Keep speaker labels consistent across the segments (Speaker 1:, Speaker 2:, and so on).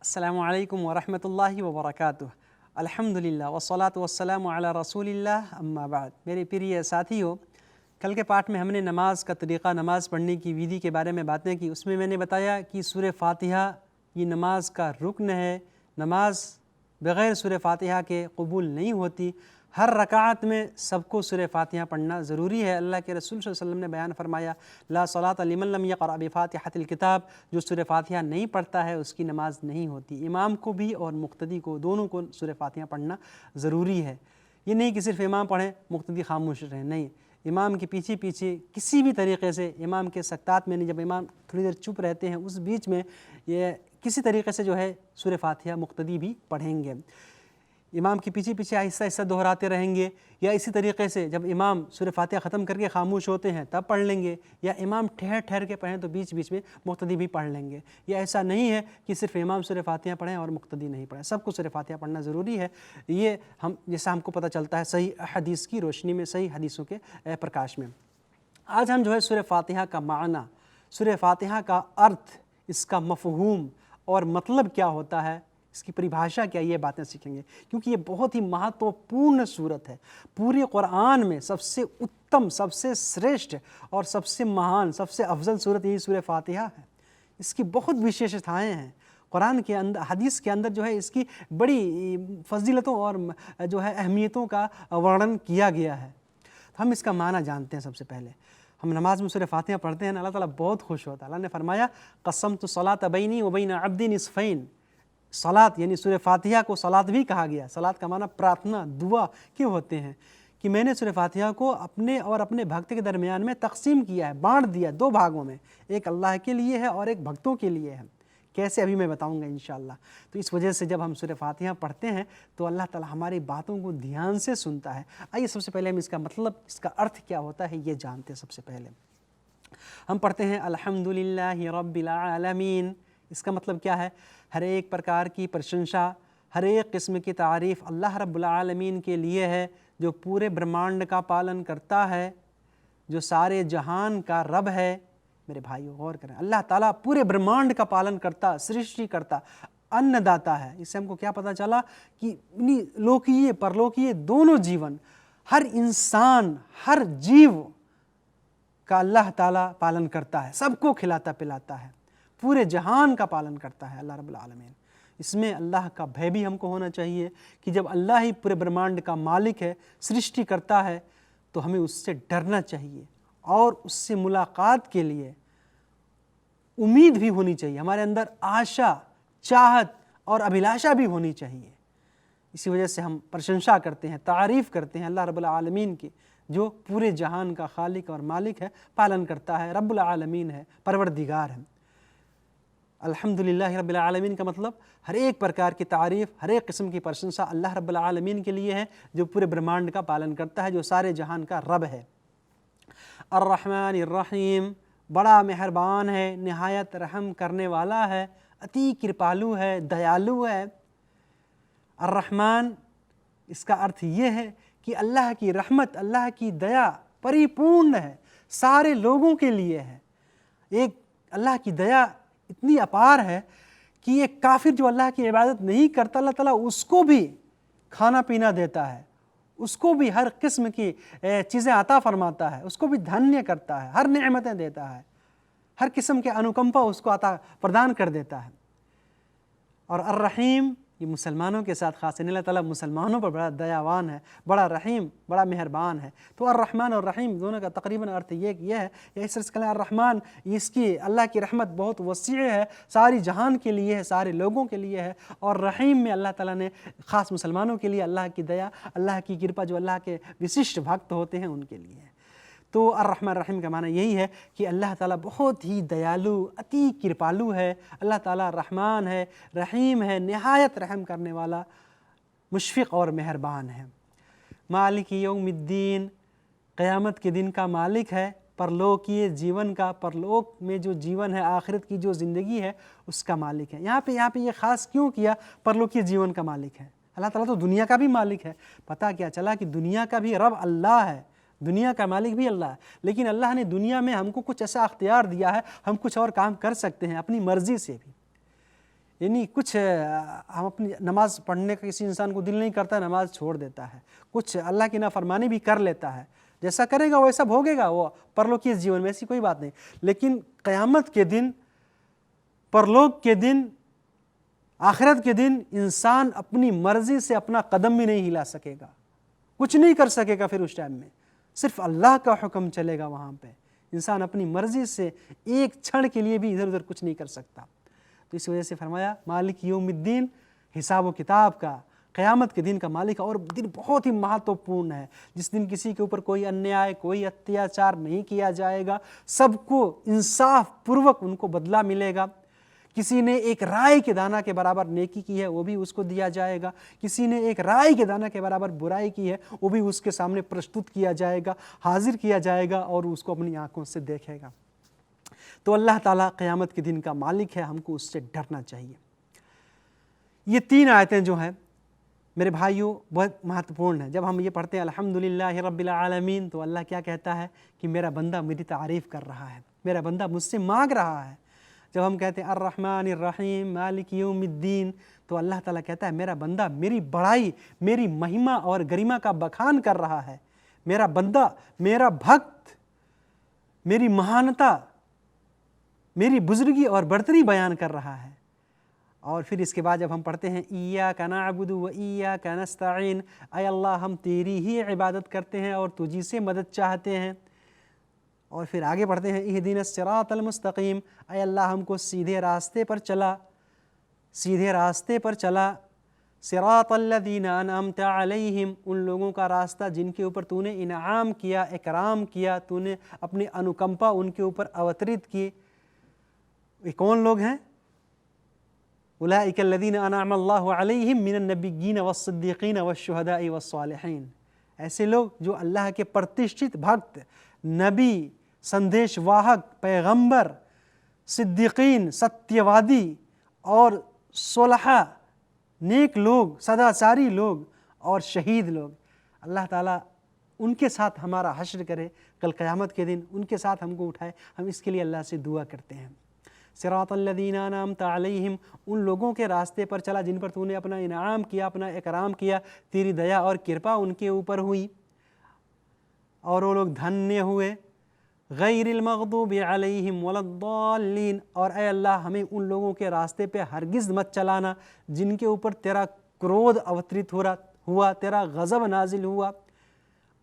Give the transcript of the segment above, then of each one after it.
Speaker 1: अस्सलामु अलैकुम वरहमतुल्लाहि वबरकातुह। अल्हम्दुलिल्लाह वस्सलातु वस्सलामु अला रसूलिल्लाह अम्मा बाद। मेरे प्रिय साथियों, कल के पाठ में हमने नमाज का तरीक़ा, नमाज़ पढ़ने की विधि के बारे में बातें की। उसमें मैंने बताया कि सूरह फ़ातिहा ये नमाज का रुकन है। नमाज बग़ैर सूरह फ़ातिहा के कबूल नहीं होती। हर रकात में सबको सूरह फ़ातिहा पढ़ना ज़रूरी है। अल्लाह के रसूल सल्लल्लाहु अलैहि वसल्लम ने बयान फरमाया, ला सलात लिमन लम यक़रा बिफ़ातिहतिल किताब, जो सूरह फ़ातिहा नहीं पढ़ता है उसकी नमाज नहीं होती। इमाम को भी और मुक़्तदी को, दोनों को सूरह फ़ातिहा पढ़ना ज़रूरी है। ये नहीं कि सिर्फ़ इमाम पढ़ें मुक़्तदी खामोश रहें, नहीं, इमाम के पीछे पीछे किसी भी तरीक़े से, इमाम के सकतात में नहीं, जब इमाम थोड़ी देर चुप रहते हैं उस बीच में ये किसी तरीक़े से जो है सूरह फ़ातिहा मुक़्तदी भी पढ़ेंगे। इमाम के पीछे पीछे आहिस्ता आहिस्ता दोहराते रहेंगे, या इसी तरीक़े से जब इमाम सूरह फ़ातिहा ख़त्म करके खामोश होते हैं तब पढ़ लेंगे, या इमाम ठहर ठहर के पढ़ें तो बीच बीच में मुक़्तदी भी पढ़ लेंगे। या ऐसा नहीं है कि सिर्फ़ इमाम सूरह फ़ातिहा पढ़ें और मुक़्तदी नहीं पढ़ें, सबको सूरह फ़ातिहा पढ़ना ज़रूरी है। ये हम जैसा हमको पता चलता है सही हदीस की रोशनी में, सही हदीसों के प्रकाश में। आज हम जो है सूरह फ़ातिहा का माना, सूरह फ़ातिहा का अर्थ, इसका मफ़हूम और मतलब क्या होता है, इसकी परिभाषा क्या, ये बातें सीखेंगे, क्योंकि ये बहुत ही महत्वपूर्ण सूरत है। पूरे कुरान में सबसे उत्तम, सबसे श्रेष्ठ और सबसे महान, सबसे अफजल सूरत यही सूरह फ़ातिहा है। इसकी बहुत विशेषताएं हैं। कुरान के अंदर, हदीस के अंदर जो है इसकी बड़ी फजीलतों और जो है अहमियतों का वर्णन किया गया है। तो हम इसका माना जानते हैं। सबसे पहले हम नमाज में सूरह फ़ातिहा पढ़ते हैं ना, अल्लाह ताला बहुत खुश होता है। अल्लाह ने फरमाया, क़स्समतु सलात बैनी व बैन अब्दी निस्फ़ैन। सलात यानी सूरह फ़ातिहा को सलात भी कहा गया। सलात का माना प्रार्थना, दुआ क्यों होते हैं, कि मैंने सूरह फ़ातिहा को अपने और अपने भक्त के दरमियान में तकसीम किया है, बांट दिया दो भागों में, एक अल्लाह के लिए है और एक भक्तों के लिए है। कैसे, अभी मैं बताऊंगा इंशाअल्लाह। तो इस वजह से जब हम सूरह फ़ातिहा पढ़ते हैं तो अल्लाह ताला हमारी बातों को ध्यान से सुनता है। आइए सबसे पहले हम इसका मतलब, इसका अर्थ क्या होता है ये जानते हैं। सबसे पहले हम पढ़ते हैं अल्हम्दुलिल्लाहि रब्बिल आलमीन। इसका मतलब क्या है, हर एक प्रकार की प्रशंसा, हर एक किस्म की तारीफ़ अल्लाह रब्बुल आलमीन के लिए है, जो पूरे ब्रह्मांड का पालन करता है, जो सारे जहान का रब है। मेरे भाइयों गौर करें, अल्लाह ताला पूरे ब्रह्मांड का पालन करता, सृष्टि करता, अन्नदाता है। इससे हमको क्या पता चला कि लोकीय परलोकीय दोनों जीवन, हर इंसान, हर जीव का अल्लाह ताला पालन करता है, सबको खिलाता पिलाता है, पूरे जहान का पालन करता है अल्लाह रब्बुल आलमीन। इसमें अल्लाह का भय भी हमको होना चाहिए कि जब अल्लाह ही पूरे ब्रह्मांड का मालिक है, सृष्टि करता है, तो हमें उससे डरना चाहिए और उससे मुलाकात के लिए उम्मीद भी होनी चाहिए। हमारे अंदर आशा, चाहत और अभिलाषा भी होनी चाहिए। इसी वजह से हम प्रशंसा करते हैं, तारीफ़ करते हैं अल्लाह रब्बुल आलमीन की, जो पूरे जहान का खालिक और मालिक है, पालन करता है, रब्बुल आलमीन है, परवरदिगार है। अल्हम्दुलिल्लाह रब्बिल आलमीन का मतलब हर एक प्रकार की तारीफ़, हर एक किस्म की प्रशंसा अल्लाह रब्बुल आलमीन के लिए है, जो पूरे ब्रह्मांड का पालन करता है, जो सारे जहान का रब है। अर्रहमानिर रहीम, बड़ा मेहरबान है, निहायत रहम करने वाला है, अति कृपालु है, दयालु है। अर्रहमान, इसका अर्थ ये है कि अल्लाह की रहमत, अल्लाह की दया परिपूर्ण है, सारे लोगों के लिए है। एक अल्लाह की दया इतनी अपार है कि एक काफिर जो अल्लाह की इबादत नहीं करता, अल्लाह ताला उसको भी खाना पीना देता है, उसको भी हर किस्म की चीज़ें अता फरमाता है, उसको भी धन्य करता है, हर नेमतें देता है, हर किस्म के अनुकंपा उसको अता प्रदान कर देता है। और अर्रहीम, ये मुसलमानों के साथ खास है। अल्लाह ताला मुसलमानों पर बड़ा दयावान है, बड़ा रहीम, बड़ा मेहरबान है। तो अर्रहमान और रहीम दोनों का तकरीबन अर्थ ये है, या इस तरह से अर्रहमान, इसकी अल्लाह की रहमत बहुत वसी है, सारी जहान के लिए है, सारे लोगों के लिए है। और रहीम में अल्लाह ताला ने ख़ास मुसलमानों के लिए अल्लाह की दया, अल्लाह की कृपा, जो अल्लाह के विशिष्ट भक्त होते हैं उनके लिए है। तो अर्रहमान रहीम का माना यही है कि अल्लाह ताला बहुत ही दयालु, अति कृपालु है। अल्लाह ताला रहमान है, रहीम है, निहायत रहम करने वाला, मुशफ़िक़ और मेहरबान है। मालिक यौमिद्दीन, क़यामत के दिन का मालिक है, परलोकीय जीवन का, परलोक में जो जीवन है, आखिरत की जो ज़िंदगी है उसका मालिक है। यहाँ पे ये ख़ास क्यों किया, परलोकीय जीवन का मालिक है। अल्लाह ताला तो दुनिया का भी मालिक है। पता क्या चला कि दुनिया का भी रब अल्लाह है, दुनिया का मालिक भी अल्लाह है, लेकिन अल्लाह ने दुनिया में हमको कुछ ऐसा अख्तियार दिया है, हम कुछ और काम कर सकते हैं अपनी मर्ज़ी से भी। यानी कुछ हम अपनी नमाज़ पढ़ने का किसी इंसान को दिल नहीं करता, नमाज़ छोड़ देता है, कुछ अल्लाह की नाफरमानी भी कर लेता है, जैसा करेगा वैसा भोगेगा वो परलोकीय जीवन में, ऐसी कोई बात नहीं। लेकिन क़यामत के दिन, परलोक के दिन, आखिरत के दिन इंसान अपनी मर्जी से अपना कदम भी नहीं हिला सकेगा, कुछ नहीं कर सकेगा। फिर उस टाइम में सिर्फ अल्लाह का हुक्म चलेगा। वहाँ पे इंसान अपनी मर्जी से एक क्षण के लिए भी इधर उधर कुछ नहीं कर सकता। तो इस वजह से फरमाया मालिक यौमिद्दीन, हिसाब व किताब का, क़यामत के दिन का मालिक। और दिन बहुत ही महत्वपूर्ण है, जिस दिन किसी के ऊपर कोई अन्याय, कोई अत्याचार नहीं किया जाएगा, सबको इंसाफ पूर्वक उनको बदला मिलेगा। किसी ने एक राई के दाना के बराबर नेकी की है वो भी उसको दिया जाएगा, किसी ने एक राई के दाना के बराबर बुराई की है वो भी उसके सामने प्रस्तुत किया जाएगा, हाजिर किया जाएगा और उसको अपनी आंखों से देखेगा। तो अल्लाह ताला क़यामत के दिन का मालिक है, हमको उससे डरना चाहिए। ये 3 आयतें जो हैं मेरे भाइयों बहुत महत्वपूर्ण है। जब हम ये पढ़ते हैं अल्हम्दुलिल्लाहि रब्बिल आलमीन, तो अल्लाह क्या कहता है कि मेरा बंदा मेरी तारीफ़ कर रहा है, मेरा बंदा मुझसे मांग रहा है। जब हम कहते हैं अर्रहमानिर रहीम मालिक यौमिद्दीन, तो अल्लाह ताला कहता है मेरा बंदा मेरी बड़ाई, मेरी महिमा और गरिमा का बखान कर रहा है। मेरा बंदा, मेरा भक्त मेरी महानता, मेरी बुजुर्गी और बर्तरी बयान कर रहा है। और फिर इसके बाद जब हम पढ़ते हैं इय्याका नअबुदु व इय्याका नस्तईन, ऐ अल्लाह हम तेरी ही इबादत करते हैं और तुझी से मदद चाहते हैं। और फिर आगे पढ़ते हैं इहदिनस सिरातल मुस्तकीम, ऐ अल्लाह हमको सीधे रास्ते पर चला, सीधे रास्ते पर चला। सिरातल लज़ीना अनअमता अलैहिम, उन लोगों का रास्ता जिनके ऊपर तूने इनाम किया, इकराम किया, तूने अपनी अनुकंपा उनके ऊपर अवतरित की। ये कौन लोग हैं? उलाइका लज़ीना अनअमल्लाहु अलैहिम मिनन नबिय्यीन वस्सिद्दीक़ीन वश्शुहदाई वस्सालिहीन, ऐसे लोग जो अल्लाह के प्रतिष्ठित भक्त, नबी, संदेशवाहक, पैगंबर, सिद्दीकीन, सत्यवादी और सोलहा, नेक लोग, सदाचारी लोग और शहीद लोग। अल्लाह ताला उनके साथ हमारा हश्र करे कल क़यामत के दिन, उनके साथ हमको उठाए। हम इसके लिए अल्लाह से दुआ करते हैं। सिरातल लज़ीना अनअमता अलैहिम, उन लोगों के रास्ते पर चला जिन पर तूने अपना इनाम किया, अपना इकराम किया, तेरी दया और कृपा उनके ऊपर हुई और वो लोग धन्य हुए। गैरिल मग़दूबि अलैहिम वलद्दाल्लीन, और ऐ अल्लाह हमें उन लोगों के रास्ते पे हरगिज़ मत चलाना जिनके ऊपर तेरा क्रोध अवतरित हुआ, तेरा गज़ब नाजिल हुआ,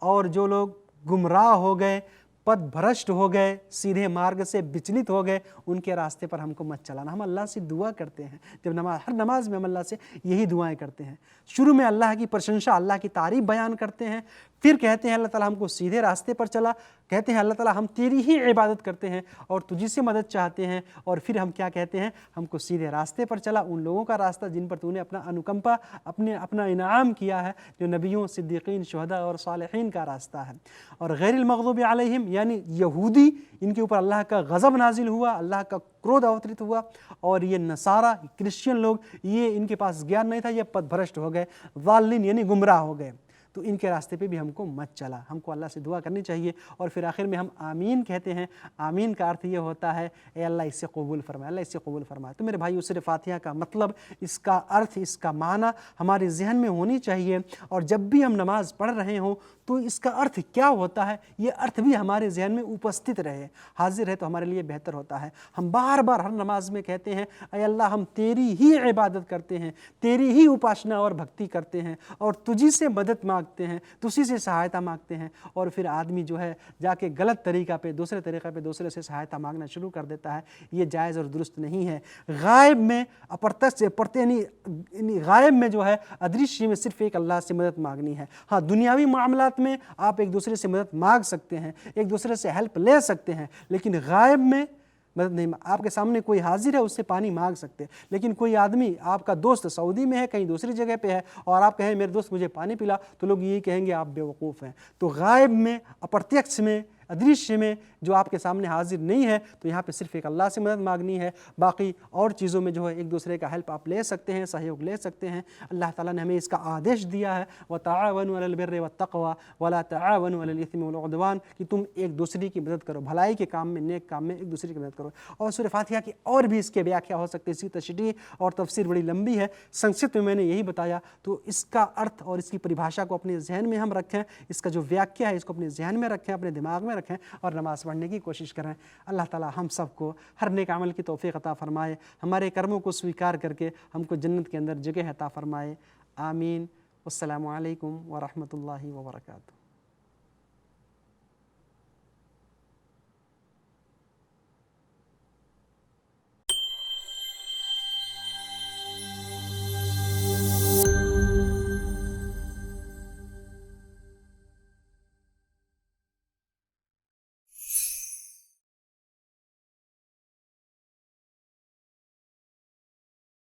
Speaker 1: और जो लोग गुमराह हो गए, पथभ्रष्ट हो गए, सीधे मार्ग से विचलित हो गए, उनके रास्ते पर हमको मत चलाना। हम अल्लाह से दुआ करते हैं, जब हर नमाज में हम अल्लाह से यही दुआएं करते हैं। शुरू में अल्लाह की प्रशंसा, अल्लाह की तारीफ़ बयान करते हैं, फिर कहते हैं अल्लाह ताला हमको सीधे रास्ते पर चला, कहते हैं अल्लाह ताला हम तेरी ही इबादत करते हैं और तुझी से मदद चाहते हैं, और फिर हम क्या कहते हैं, हमको सीधे रास्ते पर चला, उन लोगों का रास्ता जिन पर तूने अपना अनुकंपा, अपना इनाम किया है, जो नबियों, सिद्दीकीन, शुहदा और सालिहीन का रास्ता है। और गैरिल मग़दूबि अलैहिम यानी यहूदी, इनके ऊपर अल्लाह का गज़ब नाजिल हुआ, अल्लाह का क्रोध अवतरित हुआ। और ये नसारा, क्रिश्चियन लोग, ये इनके पास ज्ञान नहीं था, ये पथभ्रष्ट हो गए, ज़ालिन यानी गुमराह हो गए, तो इनके रास्ते पे भी हमको मत चला। हमको अल्लाह से दुआ करनी चाहिए। और फिर आखिर में हम आमीन कहते हैं। आमीन का अर्थ ये होता है ए अल्लाह इससे कबूल फरमाए, अल्लाह इससे कबूल फरमाए। तो मेरे भाई सूरह फातिहा का मतलब, इसका अर्थ, इसका माना हमारे जहन में होनी चाहिए। और जब भी हम नमाज पढ़ रहे हों तो इसका अर्थ क्या होता है, ये अर्थ भी हमारे जहन में उपस्थित रहे, हाजिर है, तो हमारे लिए बेहतर होता है। हम बार बार हर नमाज में कहते हैं ऐ अल्लाह हम तेरी ही इबादत करते हैं, तेरी ही उपासना और भक्ति करते हैं और तुझी से मदद मांगते हैं, तुझी से सहायता मांगते हैं। और फिर आदमी जो है जाके गलत तरीका पे, दूसरे तरीक़े पे दूसरे से सहायता मांगना शुरू कर देता है। ये जायज़ और दुरुस्त नहीं है। गायब में, अप्रत्यक्ष यानी गायब में जो है, अदृश्य में सिर्फ एक अल्लाह से मदद मांगनी है। हाँ, दुनियावी मामलात में आप एक दूसरे से मदद मांग सकते हैं, एक दूसरे से हेल्प ले सकते हैं, लेकिन गायब में मदद नहीं। आपके सामने कोई हाजिर है, उससे पानी मांग सकते हैं, लेकिन कोई आदमी, आपका दोस्त सऊदी में है, कहीं दूसरी जगह पे है, और आप कहें मेरे दोस्त मुझे पानी पिला, तो लोग यही कहेंगे आप बेवकूफ़ हैं। तो गायब में, अप्रत्यक्ष में अदृश्य में जो आपके सामने हाजिर नहीं है, तो यहाँ पे सिर्फ एक अल्लाह से मदद मांगनी है। बाकी और चीज़ों में जो है एक दूसरे का हेल्प आप ले सकते हैं, सहयोग ले सकते हैं। अल्लाह ताला ने हमें इसका आदेश दिया है, व ताअवनु अलल बिर्रि वत्तक़वा वला ताअवनु अलल इस्मि वल उद्वान, कि तुम एक दूसरे की मदद करो, भलाई के काम में, नेक काम में एक दूसरे की मदद करो। और सूरह फातिहा की और भी इसके व्याख्या हो सकती है, इसकी तशरीह और तफसीर बड़ी लंबी है, संक्षिप्त में मैंने यही बताया। तो इसका अर्थ और इसकी परिभाषा को अपने जहन में हम रखें, इसका जो व्याख्या है इसको अपने जहन में रखें, अपने दिमाग में रखें और नमाज़ पढ़ने की कोशिश करें। अल्लाह ताला हम सबको हर नेक अमल की तौफीक अता फ़रमाए, हमारे कर्मों को स्वीकार करके हमको जन्नत के अंदर जगह अता फ़रमाए। आमीन। अस्सलामु अलैकुम व रहमतुल्लाहि व बरकातुहू।